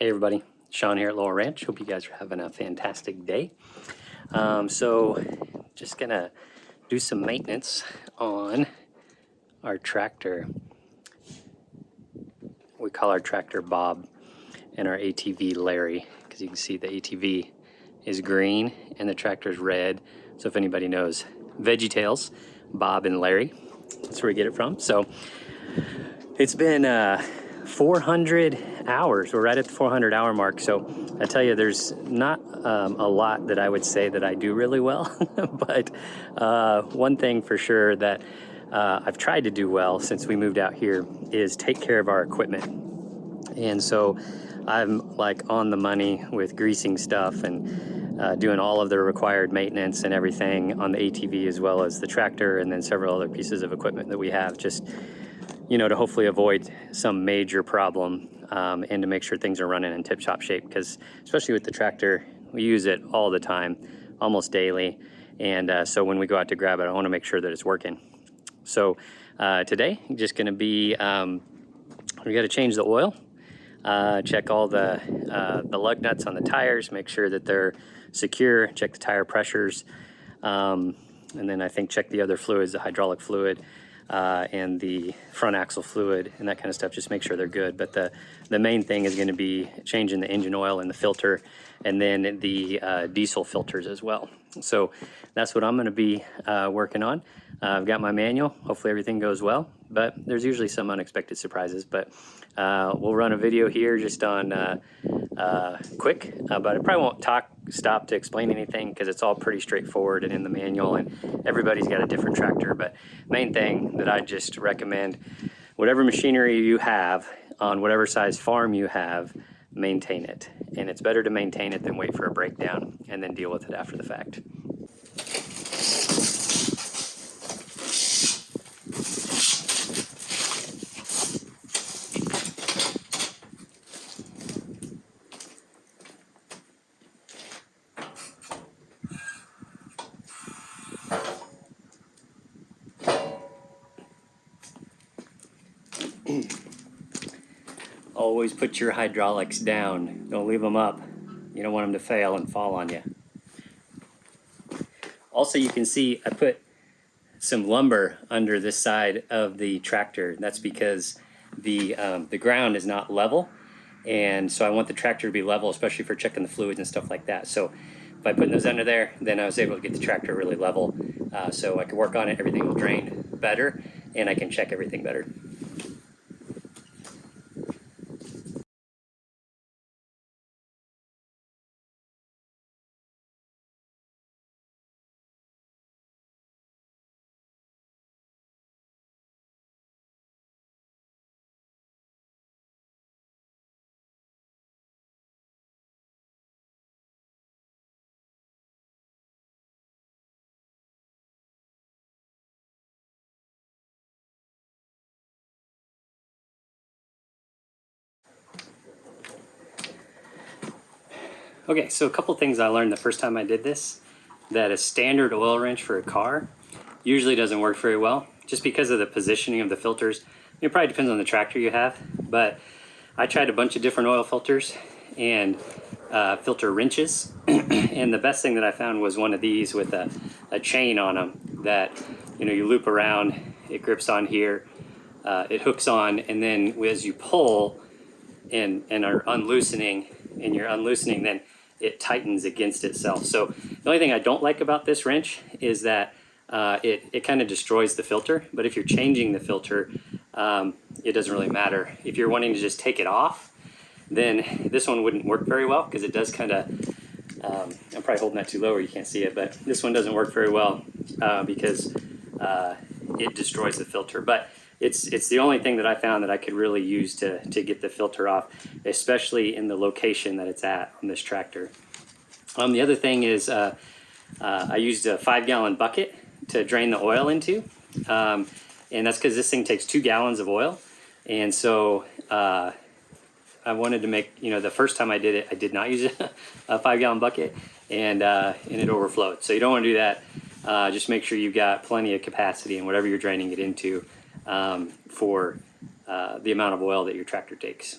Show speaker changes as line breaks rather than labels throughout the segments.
Hey everybody, Sean here at Lowell Ranch. Hope you guys are having a fantastic day. So just gonna do some maintenance on our tractor. We call our tractor Bob and our ATV Larry, because you can see the ATV is green and the tractor is red. So if anybody knows VeggieTales, Bob and Larry, that's where we get it from. So it's been 400 hours. We're right at the 400 hour mark. So I tell you, there's not a lot that I would say that I do really well, but one thing for sure that I've tried to do well since we moved out here is take care of our equipment. And so I'm like on the money with greasing stuff and doing all of the required maintenance and everything on the ATV, as well as the tractor, and then several other pieces of equipment that we have, just to hopefully avoid some major problem and to make sure things are running in tip-top shape, because especially with the tractor, we use it all the time, almost daily. And so when we go out to grab it, I want to make sure that it's working. So today, just going to be, we got to change the oil, check all the lug nuts on the tires, make sure that they're secure, check the tire pressures, and then I think check the other fluids, the hydraulic fluid, and the front axle fluid and that kind of stuff, just make sure they're good. But the main thing is going to be changing the engine oil and the filter, and then the diesel filters as well. So that's what I'm going to be working on. I've got my manual. Hopefully everything goes well, but there's usually some unexpected surprises. But we'll run a video here just on quick, but I probably won't stop to explain anything, because it's all pretty straightforward and in the manual, and everybody's got a different tractor. But main thing that I just recommend, whatever machinery you have on whatever size farm you have, maintain it. And it's better to maintain it than wait for a breakdown and then deal with it after the fact. Always put your hydraulics down. Don't leave them up. You don't want them to fail and fall on you. Also, you can see I put some lumber under this side of the tractor. That's because the ground is not level, and so I want the tractor to be level, especially for checking the fluids and stuff like that. So by putting those under there, then I was able to get the tractor really level, so I can work on it, everything will drain better, and I can check everything better. Okay, so a couple things I learned the first time I did this, that a standard oil wrench for a car usually doesn't work very well, just because of the positioning of the filters. It probably depends on the tractor you have, but I tried a bunch of different oil filters and filter wrenches, and the best thing that I found was one of these with a chain on them that you loop around, it grips on here, it hooks on, and then as you pull and are unloosening, then it tightens against itself. So the only thing I don't like about this wrench is that it kind of destroys the filter. But if you're changing the filter, it doesn't really matter. If you're wanting to just take it off, then this one wouldn't work very well, because it does kind of, I'm probably holding that too low where you can't see it, but this one doesn't work very well because it destroys the filter. But it's the only thing that I found that I could really use to get the filter off, especially in the location that it's at on this tractor. The other thing is I used a 5-gallon bucket to drain the oil into, and that's because this thing takes 2 gallons of oil. And so I wanted to make, the first time I did it, I did not use a 5-gallon bucket, and it overflowed. So you don't want to do that. Just make sure you've got plenty of capacity in whatever you're draining it into for the amount of oil that your tractor takes.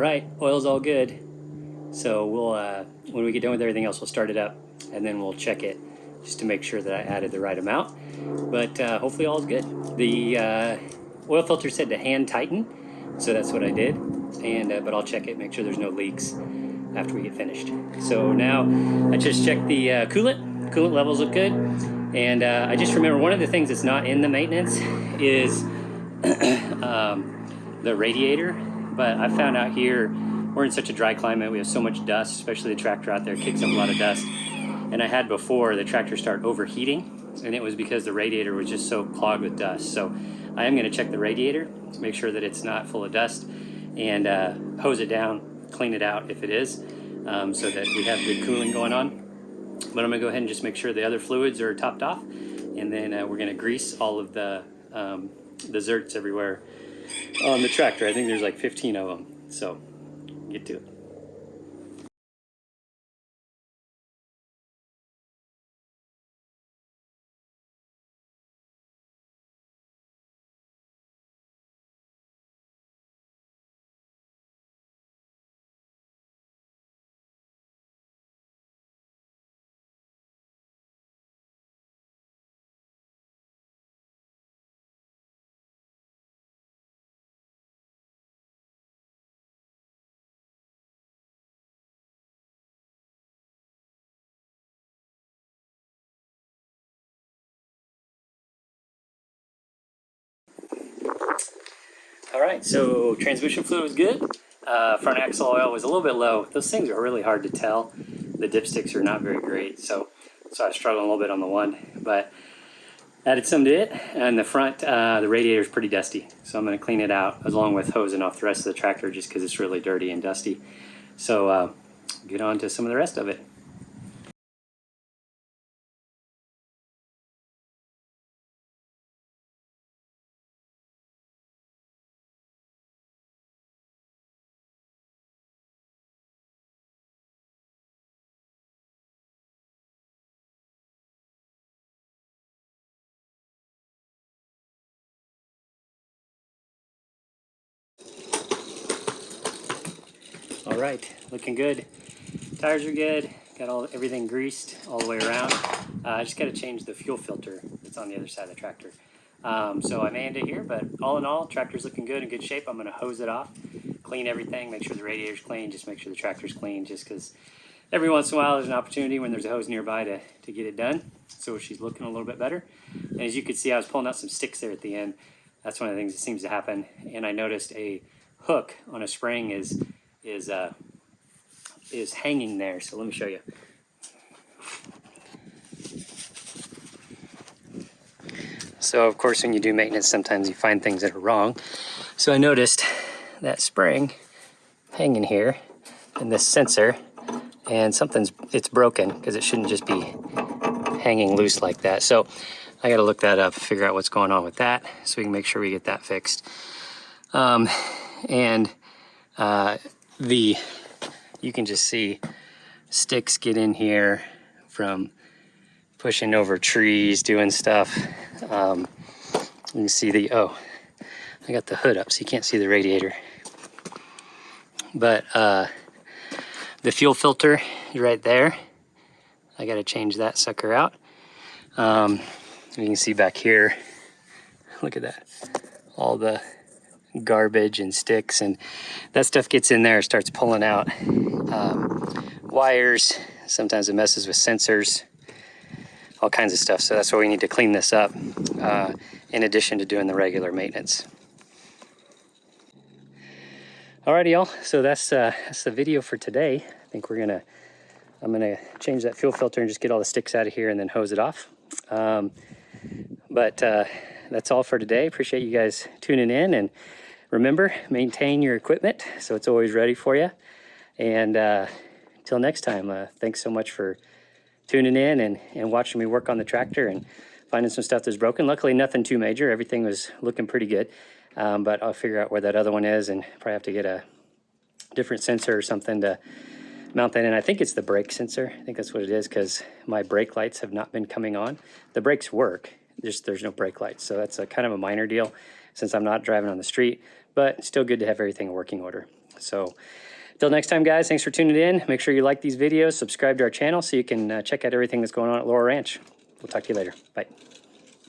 right, oil's all good. So we'll, when we get done with everything else, we'll start it up and then we'll check it just to make sure that I added the right amount. But hopefully all's good. The oil filter said to hand tighten, so that's what I did. And but I'll check it, make sure there's no leaks after we get finished. So now I just checked the coolant. Coolant levels look good. And I just remember one of the things that's not in the maintenance is the radiator. But I found out here, we're in such a dry climate, we have so much dust, especially the tractor out there kicks up a lot of dust. And I had before the tractor start overheating, and it was because the radiator was just so clogged with dust. So I am going to check the radiator, make sure that it's not full of dust, and hose it down, clean it out if it is, so that we have good cooling going on. But I'm going to go ahead and just make sure the other fluids are topped off, and then we're going to grease all of the zerts everywhere on the tractor. I think there's like 15 of them, so get to it. All right, so transmission fluid was good. Front axle oil was a little bit low. Those things are really hard to tell. The dipsticks are not very great, so I was struggling a little bit on the one, but added some to it. And the front, the radiator is pretty dusty, so I'm going to clean it out along with hosing off the rest of the tractor just because it's really dirty and dusty. So get on to some of the rest of it. All right, looking good. Tires are good. Got everything greased all the way around. I just got to change the fuel filter that's on the other side of the tractor. So I may end it here, but all in all, tractor's looking good, in good shape. I'm going to hose it off, clean everything, make sure the radiator's clean, just make sure the tractor's clean, just because every once in a while there's an opportunity when there's a hose nearby to get it done. So she's looking a little bit better. And as you can see, I was pulling out some sticks there at the end. That's one of the things that seems to happen. And I noticed a hook on a spring is hanging there. So let me show you. So of course, when you do maintenance, sometimes you find things that are wrong. So I noticed that spring hanging here and this sensor, and it's broken because it shouldn't just be hanging loose like that. So I got to look that up, figure out what's going on with that so we can make sure we get that fixed. You can just see sticks get in here from pushing over trees, doing stuff. You can see I got the hood up so you can't see the radiator. But the fuel filter is right there. I got to change that sucker out. You can see back here, look at that, all the garbage and sticks, and that stuff gets in there, starts pulling out wires. Sometimes it messes with sensors, all kinds of stuff. So that's why we need to clean this up in addition to doing the regular maintenance. Alrighty, y'all. So that's the video for today. I think I'm gonna change that fuel filter and just get all the sticks out of here and then hose it off. But that's all for today. Appreciate you guys tuning in, and remember, maintain your equipment so it's always ready for you. And until next time, thanks so much for tuning in and watching me work on the tractor and finding some stuff that's broken. Luckily, nothing too major. Everything was looking pretty good. But I'll figure out where that other one is and probably have to get a different sensor or something to mount that in. I think it's the brake sensor. I think that's what it is, because my brake lights have not been coming on. The brakes work, just there's no brake lights. So that's a kind of a minor deal since I'm not driving on the street, but still good to have everything in working order. So till next time, guys, thanks for tuning in. Make sure you like these videos, subscribe to our channel so you can check out everything that's going on at Laurel Ranch. We'll talk to you later. Bye.